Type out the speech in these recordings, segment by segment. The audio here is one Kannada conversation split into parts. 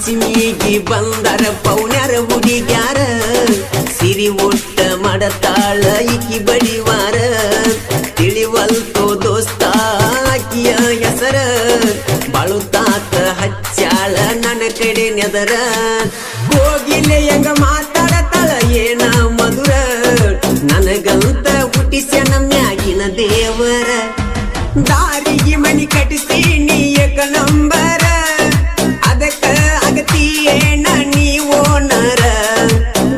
ಪಂಚಮಿಗೆ ಬಂದರ ಪೌನ್ಯಾರ ಹುಡುಗ್ಯಾರ ಸಿರಿ ಒಟ್ಟ ಮಾಡತಾಳ ಇಕಿ ಬಡಿವಾರ ತಿಳಿವಲ್ತೋ ದೋಸ್ತ ಆಕಿಯ ಹೆಸರ ಬಾಳುತ್ತಾತ ಹಚ್ಚಾಳ ನನ್ನ ಕಡೆ ನೆದರ ಹೋಗಿಲೆ ಹೆಂಗ ಮಾತಾಡತಾಳ ಏನ ಮಧುರ ನನಗಂತ ಹುಟ್ಟಿಸ್ಯಾನ ಮ್ಯಾಗಿನ ದೇವರ ದಾರಿಗೆ ಮನಿ ಕಟ್ಟಿಸ್ತೀನಿ ಏಕ ನಂಬರ ಅದಕ್ಕ ಅಗತಿಯೇನ ನೀವೋನರ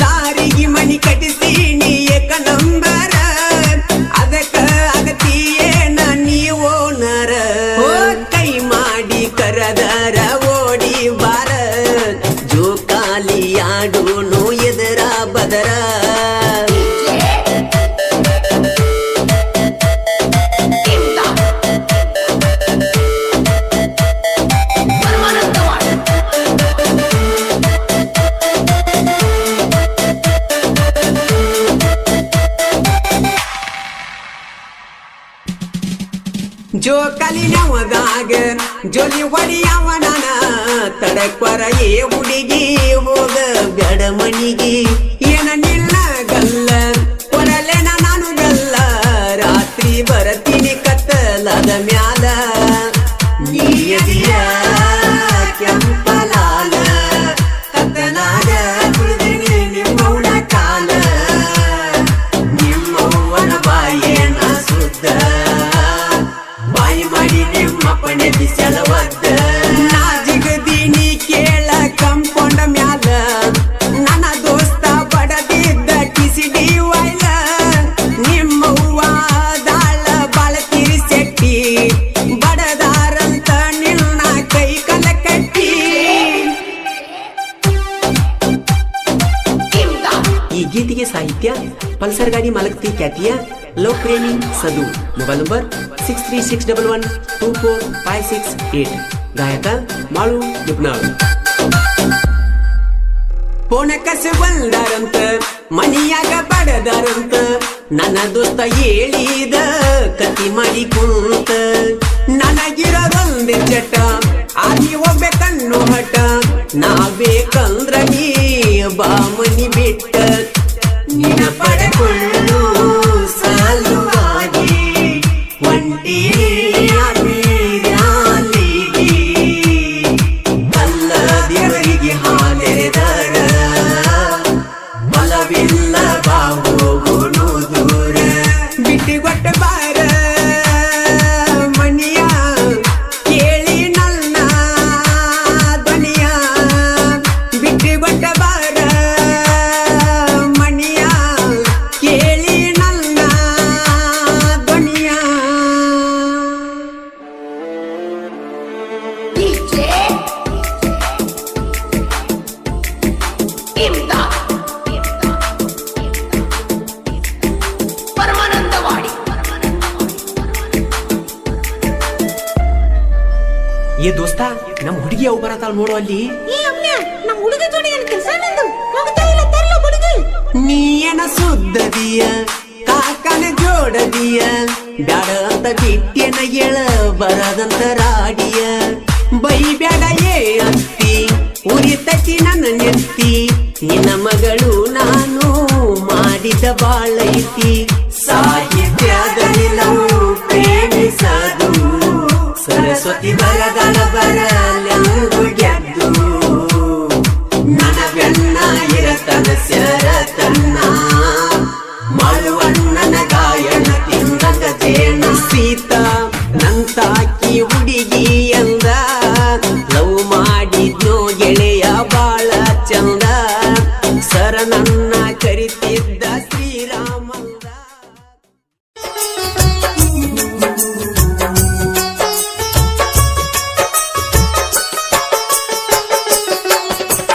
ದಾರಿಗೆ ಮನಿ ಕಟ್ಟಿಸ್ತೀನಿ ಏಕ ನಂಬರ ಅದಕ್ಕ ಅಗತಿಯೇನ ನೀವೋನರ ಕೈ ಮಾಡಿ ಕರದರ ಓಡಿ ಬಾರ ಜೋಕಾಲಿ ಆಡೋನು ಎದರ ಬದರ ಜೋಕಾಲಿ ನವದಾಗ ಜೋಲಿ ಹೊಡಿಯವನ ತಡಕ್ವರ ಏ ಹುಡುಗಿ ಹೋಗ ಬ್ಯಾಡ ಮನಿಗೆ ಏನ ನಿಲ್ಲ ಗಲ್ಲ ಕೊಡಲೇನ ನಾನು ಗಲ್ಲ ರಾತ್ರಿ ಬರತೀನಿ ಕತ್ತಲಾದ ಮ್ಯಾಲ ನೀಯದಿಯ ಕೆಂಪಲಾಲ ಕತ್ತಲಾಗ ಕುಳಿದಿನಿ ನಿಮ್ಮವನ ಕಾಲ ನಿಮ್ಮವನ ಬಾಯೇನ ಸುದ್ದ ಬಾಯಿ ಮಾಡಿ ನಿಮ್ಮಪ್ಪನೆ ಬಿಸಲವದ್ದ ನಾ ಜಿಗದೀನಿ ಕೇಳ ಕಂಪೌಂಡ ಮ್ಯಾಲ ನನ್ನ ದೋಸ್ತ ಬಡದಿದ್ದ ಕಿಸಿಡಿ ವೈಲ ನಿಮ್ಮವ್ವ ದಾಳ ಬಾಳ ತಿರಿಸೆಟ್ಟಿ ಬಡದಾರಂತ ನಿನ್ನ ಕೈ ಕಲ ಕಟ್ಟಿ ಈ ಗೀತೆಗೆ ಸಾಹಿತ್ಯ ಪಲ್ಸರ್ ಗಾಡಿ ಮಾಲಕ್ತಿ ಖ್ಯಾತಿಯ ಲವ್ ಪ್ರೇಮಿ ಸದು ಮೊಬೈಲ್ ನಂಬರ್ 6361244568 ಗಾಯಕ ಮಾಳು ದುಗ್ನಾಳ್ ಪೋಣ ಕಸಬಲ್ದಾರಂತ ಮನಿಯಾಗ ಬಡದಾರಂತ ನನ್ನ ದೋಸ್ತ ಹೇಳಿದ ಕತಿ ಮಾಡಿ ಕುಂತ ನನಗಿರೋದೊಂದೇ ಚಟ ಆಗಿ ಹೋಗ್ಬೇಕನ್ನೋ ಹಠ ನಾ ಬೇಕಂದ್ರ ನೀ ಬಾ ಮನಿ ಬಿಟ್ಟ ನಿನ ಪಡೆಕೊಳ್ಳು ಸಾಲುವಾಗಿ ಒಂಟಿ ಕಲ್ಲದಿವರಿಗೆ ಹಾಲೆದರ ಬಲವಿಲ್ಲ ಬಾ ಹೋಗುನು ದೂರ ಬಿಟ್ಟಿಗೊಟ್ಟ ಬಾರ ಮನಿಯ ಕೇಳಿ ನನ್ನ ಧ್ವನಿಯ ಬಿಟ್ಟಿಗೊಟ್ಟ ಬಾರ ಮನಿಯ ಕೇಳಿ ನನ್ನ ಧ್ವನಿಯ ಏ ದೋಸ್ತ ನಮ್ ಹುಡುಗಿ ಅವು ಬರತಾಳ ನೋಡು ಅಲ್ಲಿ ನೀಯನ ಸುದ್ದದಿಯ ಕಾಕನ ಜೋಡದಿಯ ಬ್ಯಾಡ ಅಂತ ಬಿಟ್ಟೆನ ಎಳ ಬರದಂತ ರಾಡಿಯ ಬೈ ಬ್ಯಾಡ ಏ ಅಂತಿ ಉರಿತತಿ ನನ್ನ ನೆತ್ತಿ ನಿನ್ನ ಮಗಳು ನಾನು ಮಾಡಿದ ಬಾಳೈತಿ ಸಾಹಿತ್ಯದಲ್ಲಿ ನಾವು ಪ್ರೇಮಿಸದು ಸರಸ್ವತಿ ಬರದನ ಬರಲೆಂದು ಗೆದ್ದು ನನ್ನ ಬೆನ್ನ ಇರತನ ಸರತನ್ನ ಮಾಳುವಣ್ಣನ ಗಾಯನ ತಿಂದ ಜೇನ ಸೀತಾ ನಂತಾಕಿ ಹುಡುಗಿ ಎಂದ ಲವ್ ಮಾಡಿದ್ನೋ ಗೆಳೆಯ ಬಾಳ ಚಂದ ಸರ ನನ್ನ ಕರಿತಿದ್ದ ಶ್ರೀರಾಮಂದ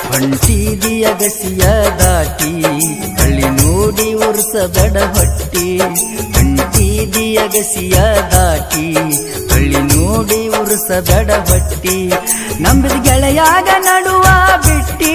ಹೊಂಟಿದಿ ಅಗಸಿಯ ದಾಟಿ ಹಳ್ಳಿ ನೋಡಿ ಉರ್ಸಬೇಡ ಹೊಟ್ಟಿ ಹೊಂಟಿದಿ ಅಗಸಿಯ ದಾಟಿ ಹಳ್ಳಿ ನೋಡಿ ಉರ್ಸಬೇಡ ಹೊಟ್ಟಿ ನಂಬಿದ ಗೆಳೆಯಾಗ ನಡುವ ಬಿಟ್ಟಿ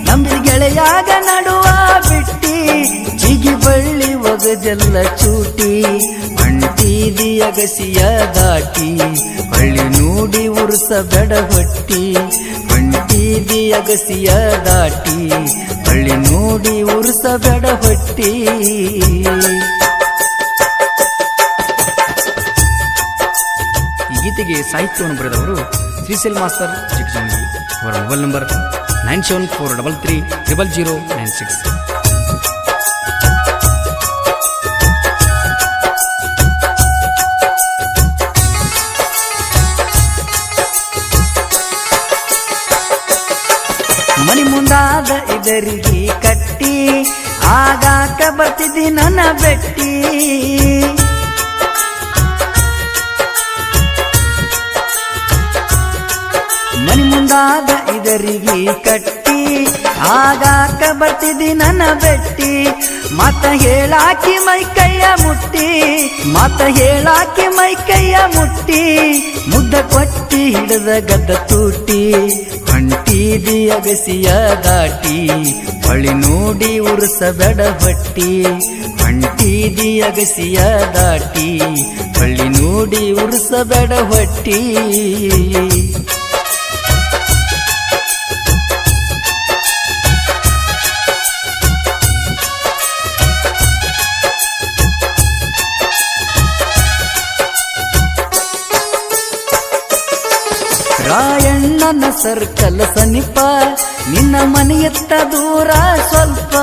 ನಂಬಿದ ಗೆಳೆಯಾಗ ನಡುವ ಬಿಟ್ಟಿ ಜಿಗಿ ಬಳ್ಳಿ ಒಗದೆಲ್ಲ ಚೂಟಿ ಹೊಂಟಿದಿ ಅಗಸಿಯ ದಾಟಿ ಹಳ್ಳಿ ನೋಡಿ ಉರ್ಸಬೇಡ ಹೊಟ್ಟಿ ಹೊಂಟಿ ಹೊಂಟಿದಿ ಅಗಸಿಯ ದಾಟಿ ಹಳ್ಳಿ ನೋಡಿ ಉರ್ಸಬೇಡ ಹೊಟ್ಟಿ. ಈ ಗೀತೆಗೆ ಸಾಹಿತ್ಯವನ್ನು ಬರೆದವರು ಶ್ರೀಶೈಲ್ ಮಾಸ್ಟರ್ ಚಿಕ್ಕಜಂಗಿ. ಅವರ ಮೊಬೈಲ್ ನಂಬರ್ 9743330096. ಮನಿ ಮುಂದಾದ ಇದರಿಗೆ ಕಟ್ಟಿ ಆಗಾಕ ಬರ್ತಿದ್ದಿ ನನ್ನ ಬೆಟ್ಟಿ. ಮನಿ ಮುಂದಾದ ಇದರಿಗೆ ಕಟ್ಟಿ ಆಗಾಕ ಬರ್ತಿದ್ದಿ ನನ್ನ ಬೆಟ್ಟಿ. ಮತ ಹೇಳಾಕಿ ಮೈ ಕೈಯ ಮುಟ್ಟಿ, ಮತ ಹೇಳಾಕಿ ಮೈ ಕೈಯ ಮುಟ್ಟಿ. ಮುದ್ದ ಕೊಟ್ಟಿ ಹಿಡಿದ ಗದ್ದ ತೂಟಿ ಹೊಂಟಿದಿ ಅಗಸಿಯ ದಾಟಿ ಹೊಳಿ ನೋಡಿ ಉರ್ಸಬೇಡ ಹೊಟ್ಟಿ. ಹೊಂಟಿದಿ ಅಗಸಿಯ ದಾಟಿ ಹೊಳಿ ನೋಡಿ ಉರ್ಸಬೇಡ ಹೊಟ್ಟಿ. ರಾಯಣ್ಣನ ಸರ್ಕಲ್ ಸನಿಪ ನಿನ್ನ ಮನೆಯತ್ತ ದೂರ ಸ್ವಲ್ಪ.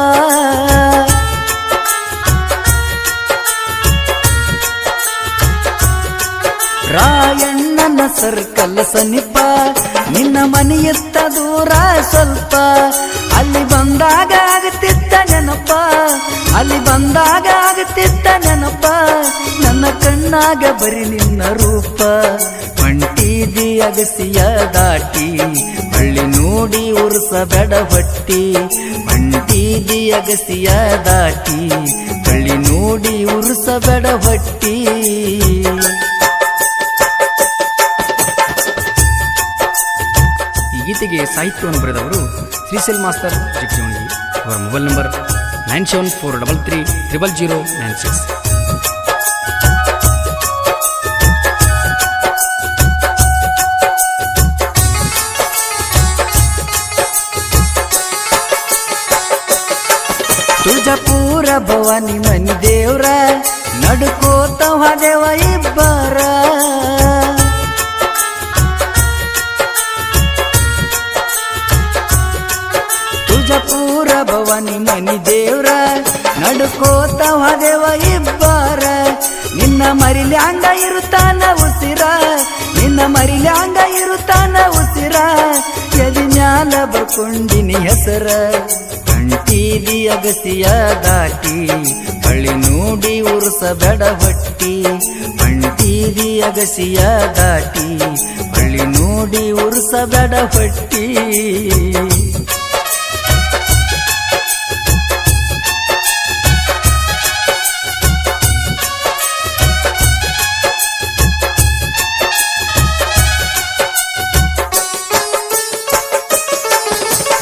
ರಾಯಣ್ಣನ ಸರ್ಕಲ್ ಸನಿಪ ನಿನ್ನ ಮನೆಯತ್ತ ದೂರ ಸ್ವಲ್ಪ. ಅಲ್ಲಿ ಬಂದಾಗ ಆಗುತ್ತಿತ್ತ ನೆನಪ, ಅಲ್ಲಿ ಬಂದಾಗ ಆಗುತ್ತಿತ್ತ ನೆನಪ. ನನ್ನ ಕಣ್ಣಾಗ ಬರಿ ನಿನ್ನ ರೂಪ. ಹೊಂಟಿದಿ ಅಗಸಿಯ ದಾಟಿ ಹಳ್ಳಿ ನೋಡಿ ಉರ್ಸಬೇಡ ಹೊಟ್ಟಿ. ಹೊಂಟಿದಿ ಅಗಸಿಯ ದಾಟಿ ಹಳ್ಳಿ ನೋಡಿ ಉರ್ಸಬೇಡ ಹೊಟ್ಟಿ. ಈ ಗೀತೆಗೆ ಸಾಹಿತ್ಯವನ್ನು ಬರೆದವರು ಶ್ರೀಶೈಲ್ ಮಾಸ್ಟರ್ ಚಿಕ್ಕಜಂಗಿ. ಅವರ ಮೊಬೈಲ್ ನಂಬರ್ 9743330096. ತುಳಜಾಪುರ ಭವಾನಿ ಮನಿ ದೇವ್ರ ನಡ್ಕೋತ ಹೋದೆವ ಇಬ್ಬರ. ತುಳಜಾಪುರ ಭವಾನಿ ಮನಿ ದೇವ್ರ ನಡ್ಕೋತ ಹೋದೆವ ಇಬ್ಬರ. ನಿನ್ನ ಮರಿಲ್ಯಾಂಗ ಇರುತ್ತಾನ ಉಸಿರ, ನಿನ್ನ ಮರಿಲ್ಯಾಂಗ ಇರುತ್ತಾನ ಉಸಿರ. ಎದಿ ಮ್ಯಾಲ ಬರ್ಕೊಂಡಿನಿ ಹೆಸರ. ಹೊಂಟಿದಿ ಅಗಸಿಯ ದಾಟಿ ಹಳ್ಳಿ ನೋಡಿ ಉರ್ಸಬೇಡ ಹೊಟ್ಟಿ. ಹೊಂಟಿದಿ ಅಗಸಿಯ ದಾಟಿ ಹಳ್ಳಿ ನೋಡಿ ಉರ್ಸಬೇಡ ಹೊಟ್ಟಿ.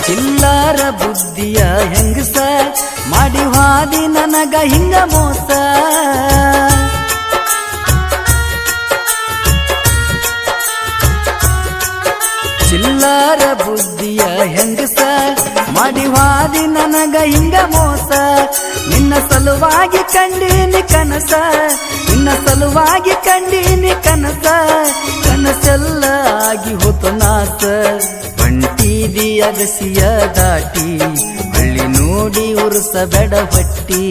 ಚಿಲ್ಲರ ಬುದ್ಧಿಯ ಹೆಂಗಸ ಮಾಡಿ ಹಾದಿ ನನಗ ಹಿಂಗ ಮೋಸ. ಚಿಲ್ಲರ ಬುದ್ಧಿಯ ಹೆಂಗಸ ಮಾಡಿ ಹಾದಿ ನನಗ ಹಿಂಗ ಮೋಸ. ನಿನ್ನ ಸಲುವಾಗಿ ಕಂಡೀನಿ ಕನಸ, ನಿನ್ನ ಸಲುವಾಗಿ ಕಂಡೀನಿ ಕನಸ. ಕನಸೆಲ್ಲ ಆಗಿ ಹೋತು ನಾಸ. ಹೊಂಟಿದಿ ಅಗಸಿಯ ದಾಟಿ ಹಳ್ಳಿ ನೋಡಿ ಉರ್ಸಬೇಡ ಹೊಟ್ಟಿ.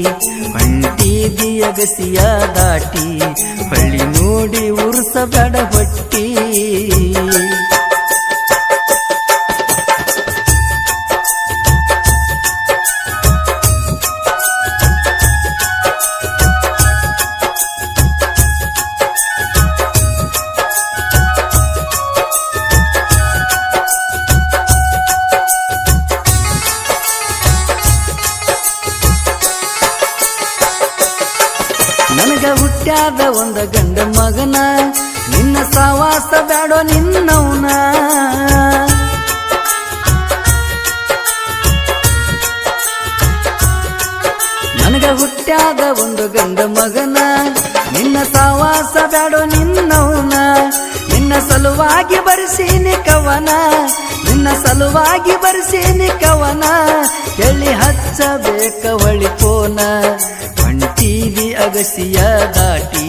ಹೊಂಟಿದಿ ಅಗಸಿಯ ದಾಟಿ ಹಳ್ಳಿ ನೋಡಿ ಉರ್ಸಬೇಡ ಹೊಟ್ಟಿ. ನನಗ ಹುಟ್ಟ್ಯಾದ ಒಂದ ಗಂಡ ಮಗನ, ನಿನ್ನ ಸವಾಸ ಬ್ಯಾಡೋ ನಿನ್ನವನ. ನನಗ ಹುಟ್ಟ್ಯಾದ ಒಂದು ಗಂಡ ಮಗನ, ನಿನ್ನ ಸವಾಸ ಬ್ಯಾಡೋ ನಿನ್ನವನ. ನಿನ್ನ ಸಲುವಾಗಿ ಬರೆಸೀನಿ ಕವನ, ನಿನ್ನ ನಿನ್ನ ಸಲುವಾಗಿ ಬರ್ಸೇನಿ ಕವನ ಎಲ್ಲಿ ಹಚ್ಚಬೇಕ ಹೊಳಿ ಪೋನ ಹೊಂಟೀದಿ ಅಗಸಿಯ ದಾಟಿ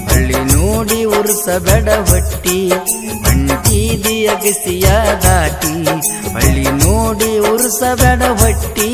ಹಳ್ಳಿ ನೋಡಿ ಉರ್ಸಬೇಡ ಹೊಟ್ಟಿ ಹೊಂಟೀದಿ ಅಗಸಿಯ ದಾಟಿ ಹಳ್ಳಿ ನೋಡಿ ಉರ್ಸಬೇಡ ಹೊಟ್ಟಿ